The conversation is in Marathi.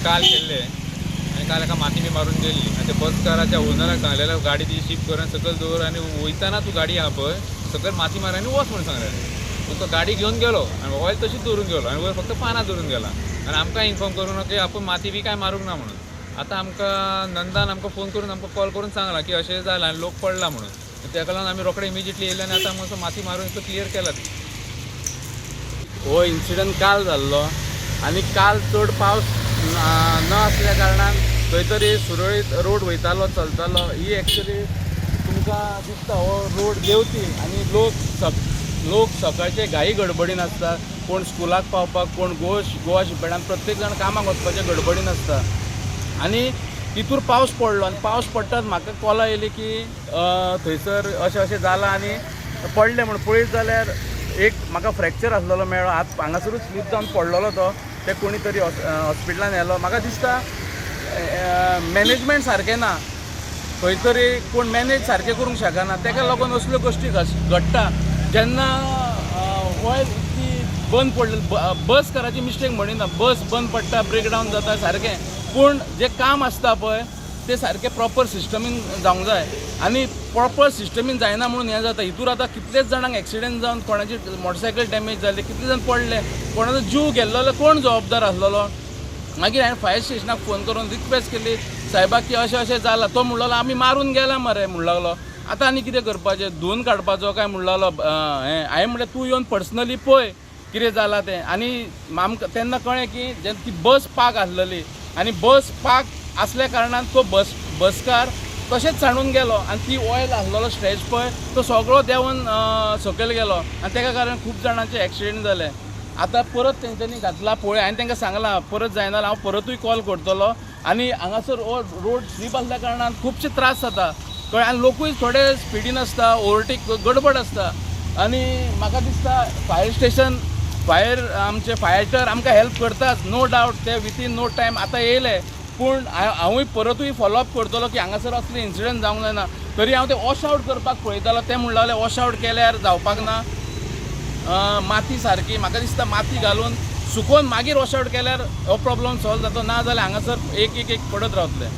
काल केल्ले आनी काल एका माती बी मारून गेल्ली आनी ते बसकाराच्या ओनराक सांगलेल्या गाडी ती शिफ्ट कर सकयल दवर आनी वयताना तूं गाडी आहा पळय सकयल माती मार आनी वच म्हणून सांगलेलें. तो गाडी घेवन गेलो आनी ऑयल तशीच दवरून गेलो आनी वयर फक्त पानां दवरून गेला आनी आमकां इन्फॉर्म करूं ना की आपूण माती बी कांय मारूंक ना म्हणून. आतां आमकां नंदान आमकां फोन करून आमकां कॉल करून सांगला की अशें जालां आनी लोक पडला म्हणून. तेका लागून आमी रोखडे इमिजिएटली येयले आनी आतां मातसो माती मारून तो क्लियर केला. हो इन्सिडंट काल जाल्लो आनी काल चड पावस न आसल्या कारणान खंय तरी सुरळीत रोड वयतालो चलतालो. ही एक्चुली तुमकां दिसता हो रोड देंवती आनी लोक सकाळचे घाई गडबडीन आसता. कोण स्कुलाक पावपाक, कोण गोवा शिपेडान प्रत्येक जाण कामाक वचपाचे गडबडीन आसता आनी तितूर पावस पडलो आनी पावस पडटाच म्हाका कॉल येयली की थंयसर अशें जालां आनी पडलें म्हण पळयत जाल्यार एक म्हाका फ्रॅक्चर आसलेलो मेळ्ळो. हात हांगासरूच स्लीप जावन पडलेलो तो. ते कोणी तरी हॉस्पिटलान व्हेलो. म्हाका दिसता मॅनेजमेंट सारकें ना. खंय तरी कोण मॅनेज सारकें करूंक शकना. ताका लागून असल्यो गोश्टी घडटा. जेन्ना ऑयल इतकी बंद पडली, बस कराची मिस्टेक म्हणिना, बस बंद पडटा, ब्रेकडावन जाता सारकें. पूण जें काम आसता पळय ते सारकें प्रॉपर सिस्टमीन जावंक जाय आनी प्रॉपर सिस्टमीन जायना म्हणून हें जाता. हितूर आतां कितलेच जाणांक एक्सिडेंट जावन कोणाची मोटरसायकल डॅमेज जाली, कितले जाण पडले, कोणाचो जीव गेल्लो, कोण जबाबदार आसलेलो. मागीर हांवें फायर स्टेशनाक फोन करून रिक्वेस्ट केली सायबाक की अशें जालां. तो म्हणलेलो आमी मारून गेला मरे म्हूण लागलो. आतां आनी कितें करपाचें, धुवन काडपाचो काय म्हूण लागलो. हांवें म्हणलें तूं येवन पर्सनली पळय कितें जालां तें. आनी आमकां तेन्ना कळ्ळें की जेन्ना ती बस पार्क आसलेली आनी बस पार्क असल्या कारणान तो बसकार तशेंच सांडून गेलो आनी ती ऑयल आसलेलो स्ट्रेच पळय तो सगळो देंवन सकयल गेलो आनी तेका कारण खूब जाणांचे एक्सिडेंट जाले. आतां परत तेंच्यांनी घातला पळय. हांवें तांकां सांगलां परत जायना हांव परतूय कॉल करतलो. आनी हांगासर रोड स्लीप आसल्या कारणान खुबशे त्रास जाता कळ्ळें. आनी लोकूय थोडे स्पिडीन आसता, ओवरटेक गडबड आसता. आनी म्हाका दिसता फायर स्टेशन आमचे फायटर आमकां हेल्प करतात नो डावट. ते विथीन नो टायम आतां येयले. पूण हांवूय परतूय फॉलोअप करतलो की हांगासर असले इन्सिडंट जावंक जायना. तरी हांव ते वॉश आवट करपाक पळयतालो. ते म्हणून लागले वॉश आवट केल्यार जावपाक ना. माती सारकी म्हाका दिसता माती घालून सुकोवन मागीर वॉश आवट केल्यार हो प्रॉब्लम सॉल्व जाता. ना जाल्यार हांगासर एक पडत रावतले.